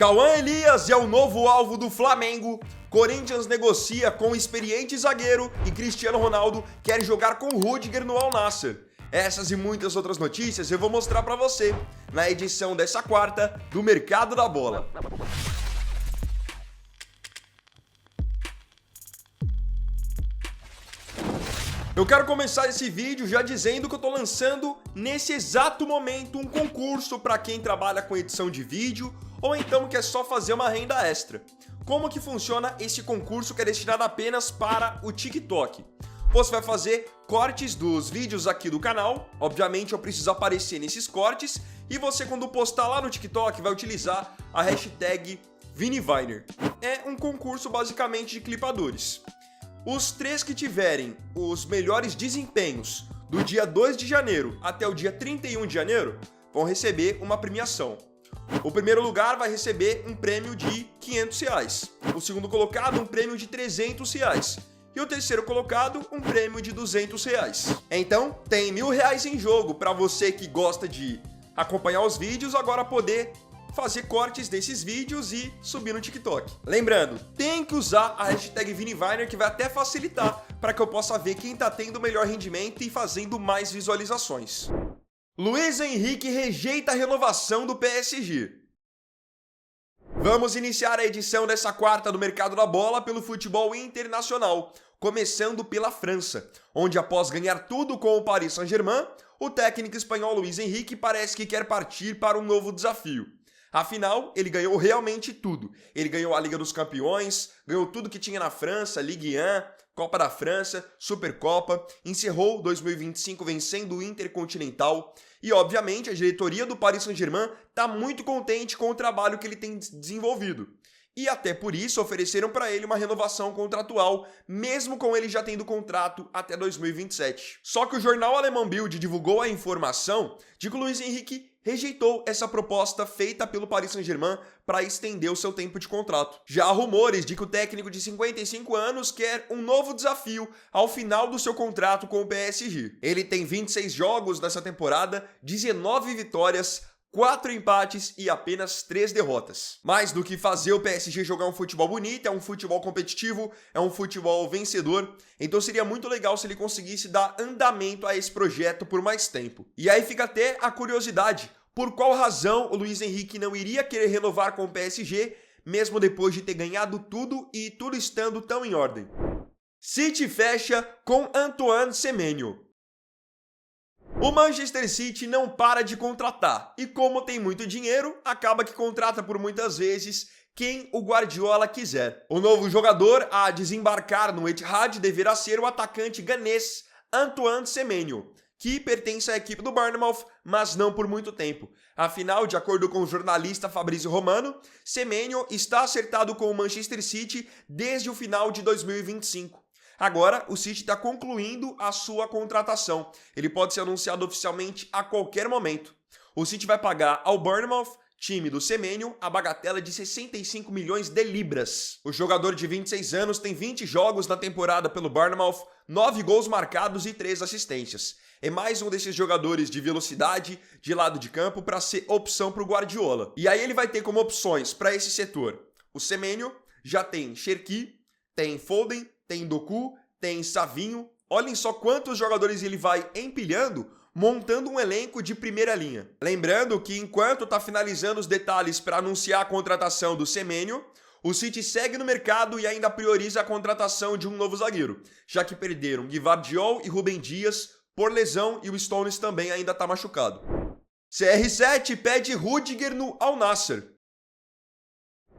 Cauã Elias é o novo alvo do Flamengo. Corinthians negocia com o experiente zagueiro e Cristiano Ronaldo quer jogar com Rüdiger no Al Nassr. Essas e muitas outras notícias eu vou mostrar pra você na edição dessa quarta do Mercado da Bola. Eu quero começar esse vídeo já dizendo que eu tô lançando nesse exato momento um concurso para quem trabalha com edição de vídeo ou então quer só fazer uma renda extra. Como que funciona esse concurso que é destinado apenas para o TikTok? Você vai fazer cortes dos vídeos aqui do canal, obviamente eu preciso aparecer nesses cortes, e você quando postar lá no TikTok vai utilizar a hashtag ViniViner. É um concurso basicamente de clipadores. Os 3 que tiverem os melhores desempenhos do dia 2 de janeiro até o dia 31 de janeiro vão receber uma premiação. O primeiro lugar vai receber um prêmio de R$500, o segundo colocado um prêmio de R$300 e o terceiro colocado um prêmio de R$200. Então tem R$1.000 em jogo para você que gosta de acompanhar os vídeos agora poder fazer cortes desses vídeos e subir no TikTok. Lembrando, tem que usar a hashtag ViniViner que vai até facilitar para que eu possa ver quem está tendo o melhor rendimento e fazendo mais visualizações. Luiz Henrique rejeita a renovação do PSG. Vamos iniciar a edição dessa quarta do Mercado da Bola pelo futebol internacional, começando pela França, onde após ganhar tudo com o Paris Saint-Germain, o técnico espanhol Luiz Henrique parece que quer partir para um novo desafio. Afinal, ele ganhou realmente tudo. Ele ganhou a Liga dos Campeões, ganhou tudo que tinha na França, Ligue 1, Copa da França, Supercopa, encerrou 2025 vencendo o Intercontinental e, obviamente, a diretoria do Paris Saint-Germain está muito contente com o trabalho que ele tem desenvolvido. E até por isso ofereceram para ele uma renovação contratual, mesmo com ele já tendo contrato até 2027. Só que o jornal alemão Bild divulgou a informação de que o Luiz Henrique rejeitou essa proposta feita pelo Paris Saint-Germain para estender o seu tempo de contrato. Já há rumores de que o técnico de 55 anos quer um novo desafio ao final do seu contrato com o PSG. Ele tem 26 jogos nessa temporada, 19 vitórias, 4 empates e apenas 3 derrotas. Mais do que fazer o PSG jogar um futebol bonito, é um futebol competitivo, é um futebol vencedor, então seria muito legal se ele conseguisse dar andamento a esse projeto por mais tempo. E aí fica até a curiosidade, por qual razão o Luiz Henrique não iria querer renovar com o PSG, mesmo depois de ter ganhado tudo e tudo estando tão em ordem. City fecha com Antoine Semenyo. O Manchester City não para de contratar e como tem muito dinheiro, acaba que contrata por muitas vezes quem o Guardiola quiser. O novo jogador a desembarcar no Etihad deverá ser o atacante ganês Antoine Semenyo, que pertence à equipe do Bournemouth, mas não por muito tempo. Afinal, de acordo com o jornalista Fabrizio Romano, Semenyo está acertado com o Manchester City desde o final de 2025. Agora, o City está concluindo a sua contratação. Ele pode ser anunciado oficialmente a qualquer momento. O City vai pagar ao Bournemouth, time do Semenyo, a bagatela de 65 milhões de libras. O jogador de 26 anos tem 20 jogos na temporada pelo Bournemouth, 9 gols marcados e 3 assistências. É mais um desses jogadores de velocidade, de lado de campo, para ser opção para o Guardiola. E aí ele vai ter como opções para esse setor. O Semenyo já tem Cherki, tem Foden, tem Doku, tem Savinho. Olhem só quantos jogadores ele vai empilhando, montando um elenco de primeira linha. Lembrando que enquanto está finalizando os detalhes para anunciar a contratação do Semenyo, o City segue no mercado e ainda prioriza a contratação de um novo zagueiro, já que perderam Gvardiol e Rúben Dias por lesão e o Stones também ainda está machucado. CR7 pede Rüdiger no Al Nassr.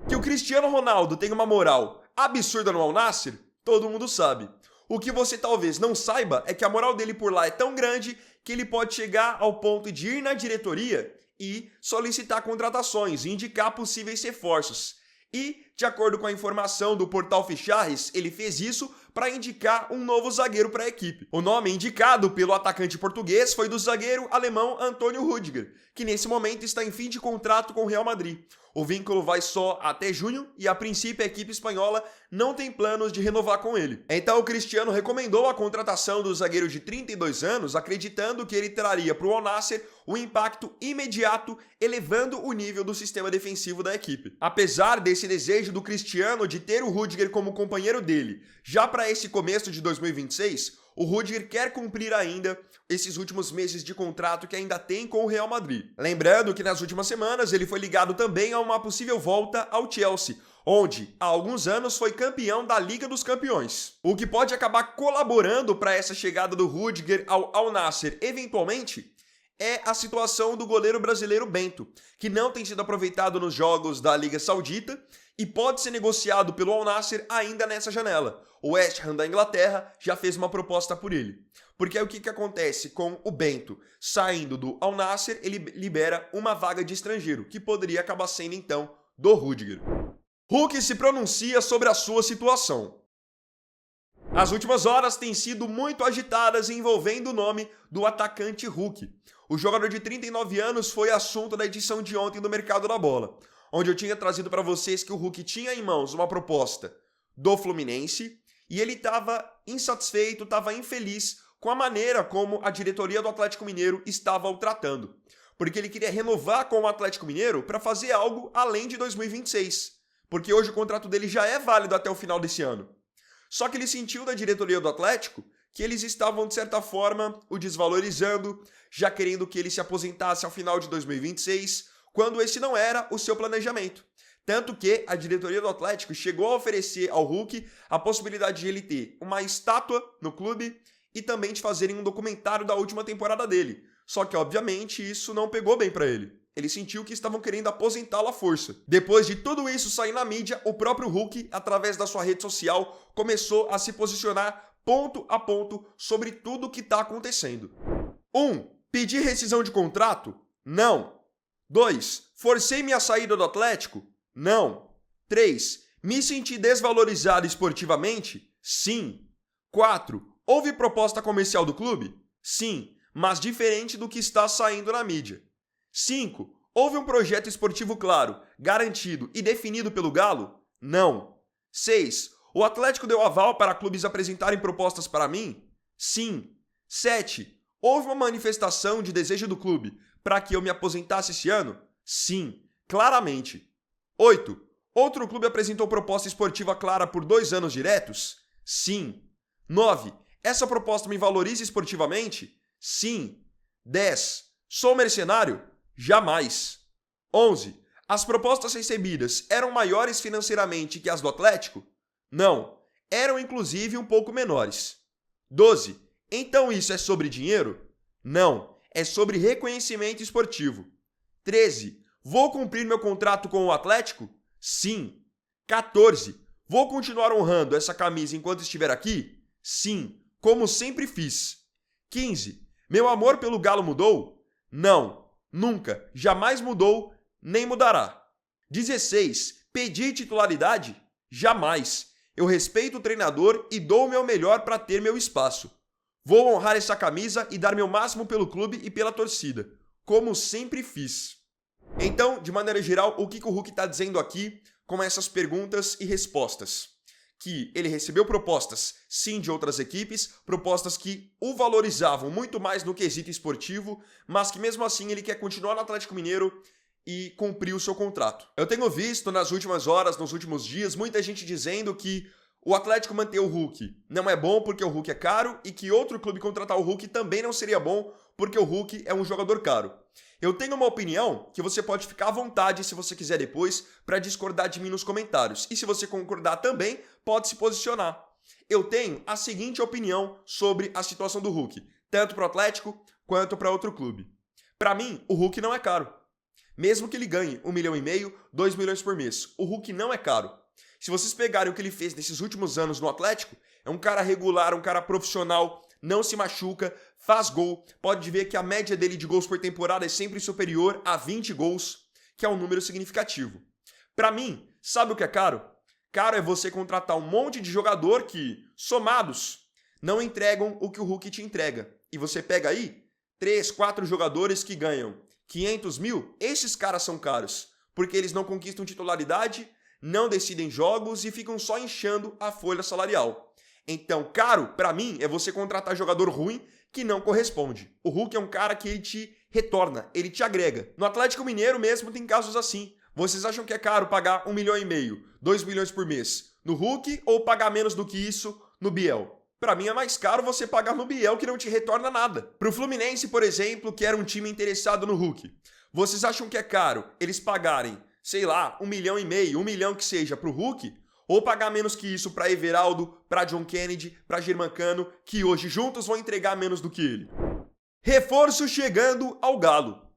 Que o Cristiano Ronaldo tem uma moral absurda no Al Nassr, todo mundo sabe. O que você talvez não saiba é que a moral dele por lá é tão grande que ele pode chegar ao ponto de ir na diretoria e solicitar contratações, indicar possíveis reforços. E De acordo com a informação do portal Ficharres, ele fez isso para indicar um novo zagueiro para a equipe. O nome indicado pelo atacante português foi do zagueiro alemão Antônio Rüdiger, que nesse momento está em fim de contrato com o Real Madrid. O vínculo vai só até junho e, a princípio, a equipe espanhola não tem planos de renovar com ele. Então, o Cristiano recomendou a contratação do zagueiro de 32 anos, acreditando que ele traria para o Al Nassr um impacto imediato, elevando o nível do sistema defensivo da equipe. Apesar desse desejo do Cristiano de ter o Rüdiger como companheiro dele, já para esse começo de 2026, o Rüdiger quer cumprir ainda esses últimos meses de contrato que ainda tem com o Real Madrid. Lembrando que nas últimas semanas ele foi ligado também a uma possível volta ao Chelsea, onde há alguns anos foi campeão da Liga dos Campeões. O que pode acabar colaborando para essa chegada do Rüdiger ao Al Nassr eventualmente é a situação do goleiro brasileiro Bento, que não tem sido aproveitado nos jogos da Liga Saudita e pode ser negociado pelo Al Nassr ainda nessa janela. O West Ham da Inglaterra já fez uma proposta por ele. Porque aí o que acontece com o Bento? Saindo do Al Nassr, ele libera uma vaga de estrangeiro, que poderia acabar sendo então do Rüdiger. Hulk se pronuncia sobre a sua situação. As últimas horas têm sido muito agitadas envolvendo o nome do atacante Hulk. O jogador de 39 anos foi assunto da edição de ontem do Mercado da Bola, onde eu tinha trazido para vocês que o Hulk tinha em mãos uma proposta do Fluminense e ele estava insatisfeito, estava infeliz com a maneira como a diretoria do Atlético Mineiro estava o tratando, porque ele queria renovar com o Atlético Mineiro para fazer algo além de 2026, porque hoje o contrato dele já é válido até o final desse ano. Só que ele sentiu da diretoria do Atlético que eles estavam, de certa forma, o desvalorizando, já querendo que ele se aposentasse ao final de 2026, quando esse não era o seu planejamento. Tanto que a diretoria do Atlético chegou a oferecer ao Hulk a possibilidade de ele ter uma estátua no clube e também de fazerem um documentário da última temporada dele. Só que, obviamente, isso não pegou bem pra ele. Ele sentiu que estavam querendo aposentá-lo à força. Depois de tudo isso sair na mídia, o próprio Hulk, através da sua rede social, começou a se posicionar ponto a ponto sobre tudo o que está acontecendo. 1. Pedir rescisão de contrato? Não. 2. Forcei minha saída do Atlético? Não. 3. Me senti desvalorizado esportivamente? Sim. 4. Houve proposta comercial do clube? Sim, mas diferente do que está saindo na mídia. 5. Houve um projeto esportivo claro, garantido e definido pelo Galo? Não. 6. O Atlético deu aval para clubes apresentarem propostas para mim? Sim. 7. Houve uma manifestação de desejo do clube para que eu me aposentasse esse ano? Sim, claramente. 8. Outro clube apresentou proposta esportiva clara por 2 anos diretos? Sim. 9. Essa proposta me valoriza esportivamente? Sim. 10. Sou mercenário? Jamais. 11. As propostas recebidas eram maiores financeiramente que as do Atlético? Não. Eram inclusive um pouco menores. 12. Então isso é sobre dinheiro? Não. É sobre reconhecimento esportivo. 13. Vou cumprir meu contrato com o Atlético? Sim. 14. Vou continuar honrando essa camisa enquanto estiver aqui? Sim, como sempre fiz. 15. Meu amor pelo Galo mudou? Não, nunca, jamais mudou, nem mudará. 16. Pedir titularidade? Jamais. Eu respeito o treinador e dou o meu melhor para ter meu espaço. Vou honrar essa camisa e dar meu máximo pelo clube e pela torcida, como sempre fiz. Então, de maneira geral, o que o Hulk está dizendo aqui com essas perguntas e respostas? Que ele recebeu propostas, sim, de outras equipes, propostas que o valorizavam muito mais no quesito esportivo, mas que mesmo assim ele quer continuar no Atlético Mineiro e cumprir o seu contrato. Eu tenho visto nas últimas horas, nos últimos dias, muita gente dizendo que o Atlético manter o Hulk não é bom porque o Hulk é caro e que outro clube contratar o Hulk também não seria bom porque o Hulk é um jogador caro. Eu tenho uma opinião que você pode ficar à vontade se você quiser depois para discordar de mim nos comentários. E se você concordar também, pode se posicionar. Eu tenho a seguinte opinião sobre a situação do Hulk, tanto para o Atlético quanto para outro clube. Para mim, o Hulk não é caro. Mesmo que ele ganhe 1,5 milhão, 2 milhões por mês, o Hulk não é caro. Se vocês pegarem o que ele fez nesses últimos anos no Atlético, é um cara regular, um cara profissional, não se machuca, faz gol. Pode ver que a média dele de gols por temporada é sempre superior a 20 gols, que é um número significativo. Pra mim, sabe o que é caro? Caro é você contratar um monte de jogador que, somados, não entregam o que o Hulk te entrega. E você pega aí 3, 4 jogadores que ganham 500 mil, esses caras são caros, porque eles não conquistam titularidade, não decidem jogos e ficam só inchando a folha salarial. Então, caro, pra mim, é você contratar jogador ruim que não corresponde. O Hulk é um cara que ele te retorna, ele te agrega. No Atlético Mineiro mesmo tem casos assim. Vocês acham que é caro pagar 1,5 milhão, 2 milhões por mês no Hulk ou pagar menos do que isso no Biel? Pra mim é mais caro você pagar no Biel que não te retorna nada. Pro Fluminense, por exemplo, que era um time interessado no Hulk, vocês acham que é caro eles pagarem, sei lá, 1,5 milhão, 1 milhão que seja pro Hulk? Ou pagar menos que isso pra Everaldo, pra John Kennedy, pra Germancano, que hoje juntos vão entregar menos do que ele? Reforço chegando ao Galo.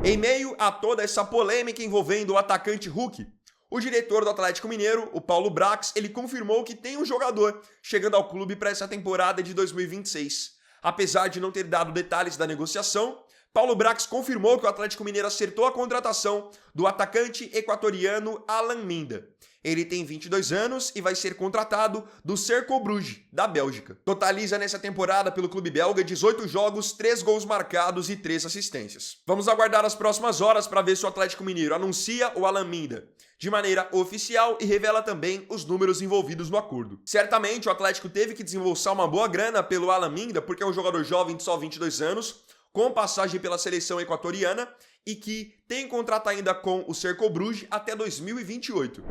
Em meio a toda essa polêmica envolvendo o atacante Hulk, o diretor do Atlético Mineiro, o Paulo Brax, ele confirmou que tem um jogador chegando ao clube para essa temporada de 2026. Apesar de não ter dado detalhes da negociação, Paulo Brax confirmou que o Atlético Mineiro acertou a contratação do atacante equatoriano Alan Minda. Ele tem 22 anos e vai ser contratado do Cercle Bruges, da Bélgica. Totaliza nessa temporada pelo clube belga 18 jogos, 3 gols marcados e 3 assistências. Vamos aguardar as próximas horas para ver se o Atlético Mineiro anuncia o Alan Minda de maneira oficial e revela também os números envolvidos no acordo. Certamente o Atlético teve que desembolsar uma boa grana pelo Alan Minda, porque é um jogador jovem de só 22 anos, com passagem pela seleção equatoriana e que tem contrato ainda com o Cercle Bruges até 2028.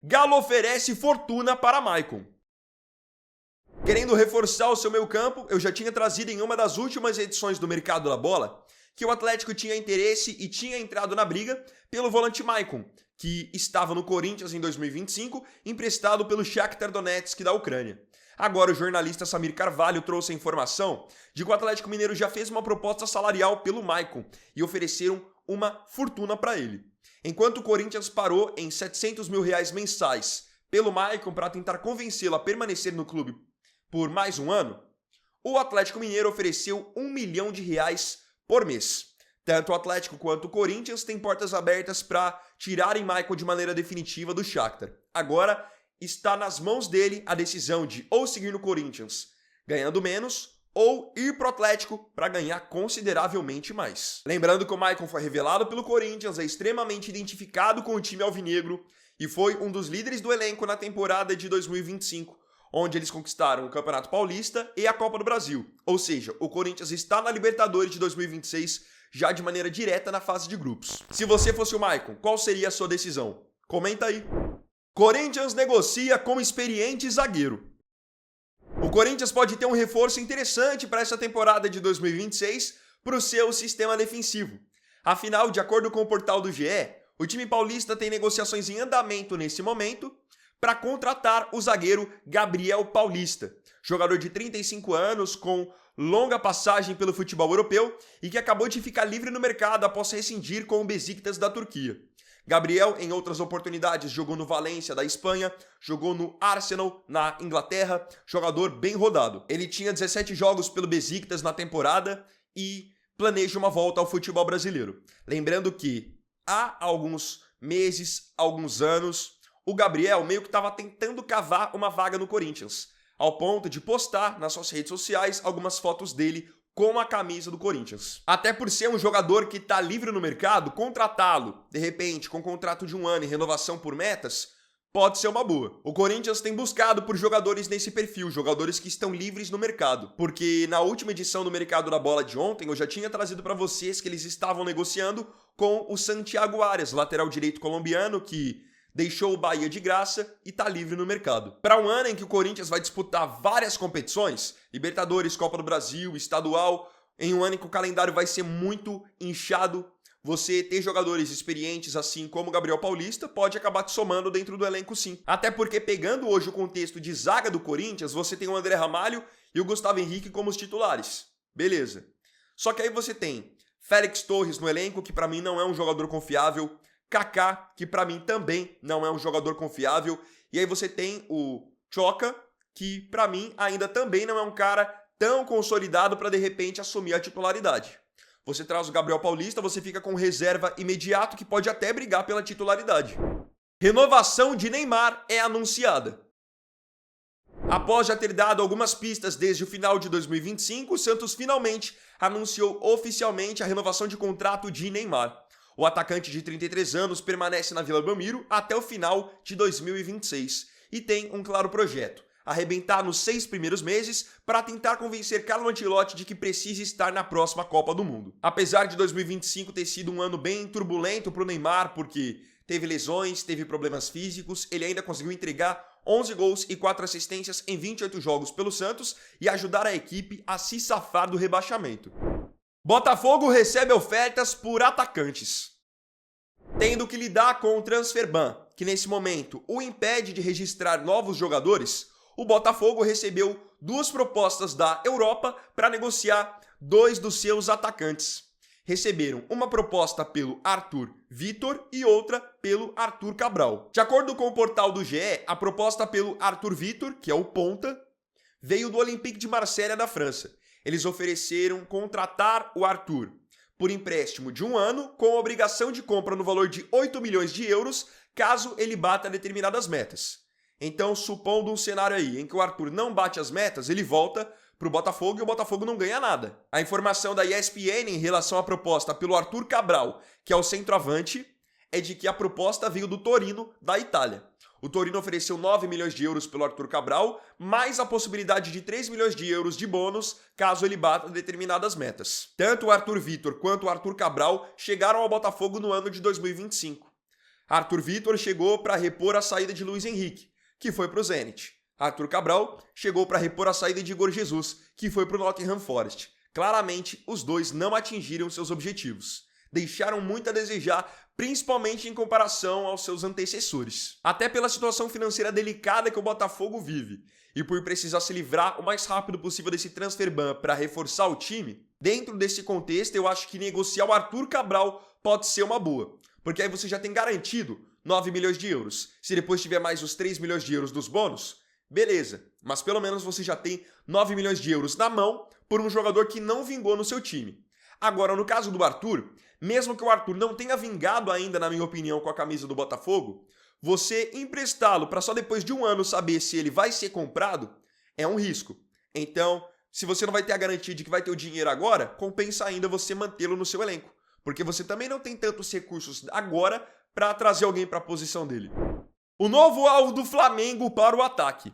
Galo oferece fortuna para Maicon. Querendo reforçar o seu meio-campo, eu já tinha trazido em uma das últimas edições do Mercado da Bola que o Atlético tinha interesse e tinha entrado na briga pelo volante Maicon, que estava no Corinthians em 2025, emprestado pelo Shakhtar Donetsk da Ucrânia. Agora o jornalista Samir Carvalho trouxe a informação de que o Atlético Mineiro já fez uma proposta salarial pelo Maicon e ofereceram uma fortuna para ele. Enquanto o Corinthians parou em 700 mil reais mensais pelo Maicon para tentar convencê-lo a permanecer no clube por mais um ano, o Atlético Mineiro ofereceu 1 milhão de reais por mês. Tanto o Atlético quanto o Corinthians têm portas abertas para tirarem Maicon de maneira definitiva do Shakhtar. Agora está nas mãos dele a decisão de ou seguir no Corinthians ganhando menos ou ir pro Atlético para ganhar consideravelmente mais. Lembrando que o Maicon foi revelado pelo Corinthians, é extremamente identificado com o time alvinegro e foi um dos líderes do elenco na temporada de 2025, onde eles conquistaram o Campeonato Paulista e a Copa do Brasil. Ou seja, o Corinthians está na Libertadores de 2026 já de maneira direta na fase de grupos. Se você fosse o Maicon, qual seria a sua decisão? Comenta aí. Corinthians negocia com experiente zagueiro. O Corinthians pode ter um reforço interessante para essa temporada de 2026 para o seu sistema defensivo. Afinal, de acordo com o portal do GE, o time paulista tem negociações em andamento nesse momento para contratar o zagueiro Gabriel Paulista, jogador de 35 anos com longa passagem pelo futebol europeu e que acabou de ficar livre no mercado após rescindir com o Besiktas da Turquia. Gabriel, em outras oportunidades, jogou no Valência da Espanha, jogou no Arsenal na Inglaterra, jogador bem rodado. Ele tinha 17 jogos pelo Besiktas na temporada e planeja uma volta ao futebol brasileiro. Lembrando que há alguns meses, alguns anos, o Gabriel meio que estava tentando cavar uma vaga no Corinthians, ao ponto de postar nas suas redes sociais algumas fotos dele com a camisa do Corinthians. Até por ser um jogador que está livre no mercado, contratá-lo, de repente, com contrato de 1 ano e renovação por metas, pode ser uma boa. O Corinthians tem buscado por jogadores nesse perfil, jogadores que estão livres no mercado. Porque na última edição do Mercado da Bola de ontem, eu já tinha trazido para vocês que eles estavam negociando com o Santiago Arias, lateral direito colombiano, que deixou o Bahia de graça e está livre no mercado. Para um ano em que o Corinthians vai disputar várias competições, Libertadores, Copa do Brasil, Estadual, em um ano em que o calendário vai ser muito inchado, você ter jogadores experientes assim como o Gabriel Paulista pode acabar te somando dentro do elenco sim. Até porque pegando hoje o contexto de zaga do Corinthians, você tem o André Ramalho e o Gustavo Henrique como os titulares. Beleza. Só que aí você tem Félix Torres no elenco, que para mim não é um jogador confiável, Kaká, que para mim também não é um jogador confiável, e aí você tem o Choca, que para mim ainda também não é um cara tão consolidado para de repente assumir a titularidade. Você traz o Gabriel Paulista, você fica com reserva imediato que pode até brigar pela titularidade. Renovação de Neymar é anunciada. Após já ter dado algumas pistas desde o final de 2025, o Santos finalmente anunciou oficialmente a renovação de contrato de Neymar. O atacante de 33 anos permanece na Vila Belmiro até o final de 2026 e tem um claro projeto: arrebentar nos 6 primeiros meses para tentar convencer Carlo Ancelotti de que precisa estar na próxima Copa do Mundo. Apesar de 2025 ter sido um ano bem turbulento para o Neymar, porque teve lesões, teve problemas físicos, ele ainda conseguiu entregar 11 gols e 4 assistências em 28 jogos pelo Santos e ajudar a equipe a se safar do rebaixamento. Botafogo recebe ofertas por atacantes. Tendo que lidar com o transfer ban, que nesse momento o impede de registrar novos jogadores, o Botafogo recebeu 2 propostas da Europa para negociar 2 dos seus atacantes. Receberam uma proposta pelo Arthur Vitor e outra pelo Arthur Cabral. De acordo com o portal do GE, a proposta pelo Arthur Vitor, que é o ponta, veio do Olympique de Marselha da França. Eles ofereceram contratar o Arthur por empréstimo de 1 ano, com obrigação de compra no valor de 8 milhões de euros, caso ele bata determinadas metas. Então, supondo um cenário aí em que o Arthur não bate as metas, ele volta para o Botafogo e o Botafogo não ganha nada. A informação da ESPN em relação à proposta pelo Arthur Cabral, que é o centroavante, é de que a proposta veio do Torino, da Itália. O Torino ofereceu 9 milhões de euros pelo Arthur Cabral, mais a possibilidade de 3 milhões de euros de bônus caso ele bata determinadas metas. Tanto o Arthur Vitor quanto o Arthur Cabral chegaram ao Botafogo no ano de 2025. Arthur Vitor chegou para repor a saída de Luiz Henrique, que foi para o Zenit. Arthur Cabral chegou para repor a saída de Igor Jesus, que foi para o Nottingham Forest. Claramente, os dois não atingiram seus objetivos. Deixaram muito a desejar, principalmente em comparação aos seus antecessores. Até pela situação financeira delicada que o Botafogo vive, e por precisar se livrar o mais rápido possível desse transfer ban para reforçar o time, dentro desse contexto eu acho que negociar o Arthur Cabral pode ser uma boa, porque aí você já tem garantido 9 milhões de euros. Se depois tiver mais os 3 milhões de euros dos bônus, beleza, mas pelo menos você já tem 9 milhões de euros na mão por um jogador que não vingou no seu time. Agora, no caso do Arthur, mesmo que o Arthur não tenha vingado ainda, na minha opinião, com a camisa do Botafogo, você emprestá-lo para só depois de 1 ano saber se ele vai ser comprado é um risco. Então, se você não vai ter a garantia de que vai ter o dinheiro agora, compensa ainda você mantê-lo no seu elenco, porque você também não tem tantos recursos agora para trazer alguém para a posição dele. O novo alvo do Flamengo para o ataque.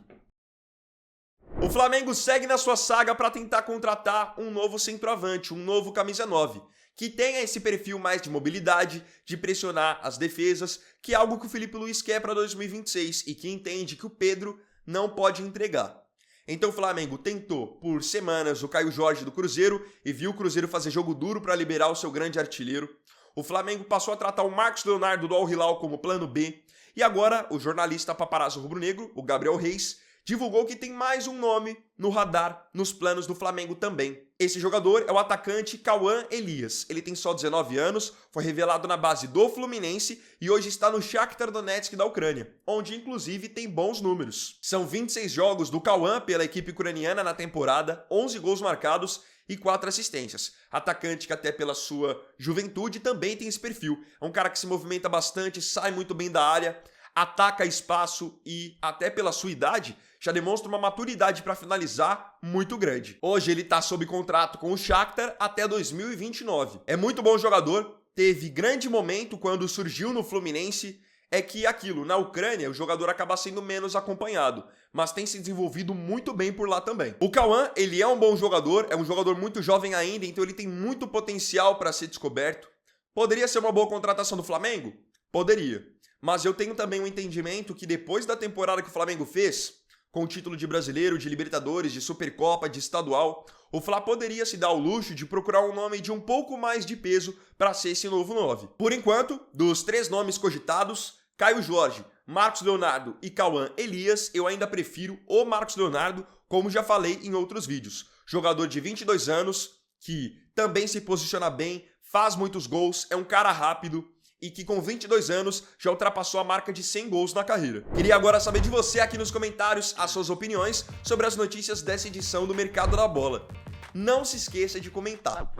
O Flamengo segue na sua saga para tentar contratar um novo centroavante, um novo camisa 9, que tenha esse perfil mais de mobilidade, de pressionar as defesas, que é algo que o Felipe Luiz quer para 2026 e que entende que o Pedro não pode entregar. Então o Flamengo tentou por semanas o Caio Jorge do Cruzeiro e viu o Cruzeiro fazer jogo duro para liberar o seu grande artilheiro. O Flamengo passou a tratar o Marcos Leonardo do Al Hilal como plano B. E agora, o jornalista paparazzo rubro-negro, o Gabriel Reis, divulgou que tem mais um nome no radar, nos planos do Flamengo também. Esse jogador é o atacante Cauã Elias. Ele tem só 19 anos, foi revelado na base do Fluminense e hoje está no Shakhtar Donetsk da Ucrânia, onde inclusive tem bons números. São 26 jogos do Cauã pela equipe ucraniana na temporada, 11 gols marcados e 4 assistências. Atacante que até pela sua juventude também tem esse perfil. É um cara que se movimenta bastante, sai muito bem da área, ataca espaço e, até pela sua idade, já demonstra uma maturidade para finalizar muito grande. Hoje ele está sob contrato com o Shakhtar até 2029. É muito bom jogador, teve grande momento quando surgiu no Fluminense. É que aquilo, na Ucrânia, o jogador acaba sendo menos acompanhado, mas tem se desenvolvido muito bem por lá também. O Cauã, ele é um bom jogador, é um jogador muito jovem ainda, então ele tem muito potencial para ser descoberto. Poderia ser uma boa contratação do Flamengo? Poderia. Mas eu tenho também um entendimento que depois da temporada que o Flamengo fez, com o título de brasileiro, de Libertadores, de Supercopa, de estadual, o Fla poderia se dar ao luxo de procurar um nome de um pouco mais de peso para ser esse novo 9. Por enquanto, dos 3 nomes cogitados, Caio Jorge, Marcos Leonardo e Cauã Elias, eu ainda prefiro o Marcos Leonardo, como já falei em outros vídeos. Jogador de 22 anos, que também se posiciona bem, faz muitos gols, é um cara rápido e que com 22 anos já ultrapassou a marca de 100 gols na carreira. Queria agora saber de você aqui nos comentários as suas opiniões sobre as notícias dessa edição do Mercado da Bola. Não se esqueça de comentar.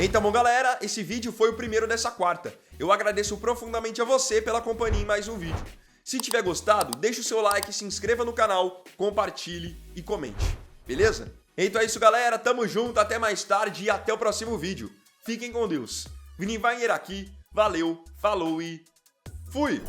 Então, bom, galera, esse vídeo foi o primeiro dessa quarta. Eu agradeço profundamente a você pela companhia em mais um vídeo. Se tiver gostado, deixa o seu like, se inscreva no canal, compartilhe e comente, beleza? Então é isso, galera, tamo junto, até mais tarde e até o próximo vídeo. Fiquem com Deus. Vini Wagner aqui, valeu, falou e fui!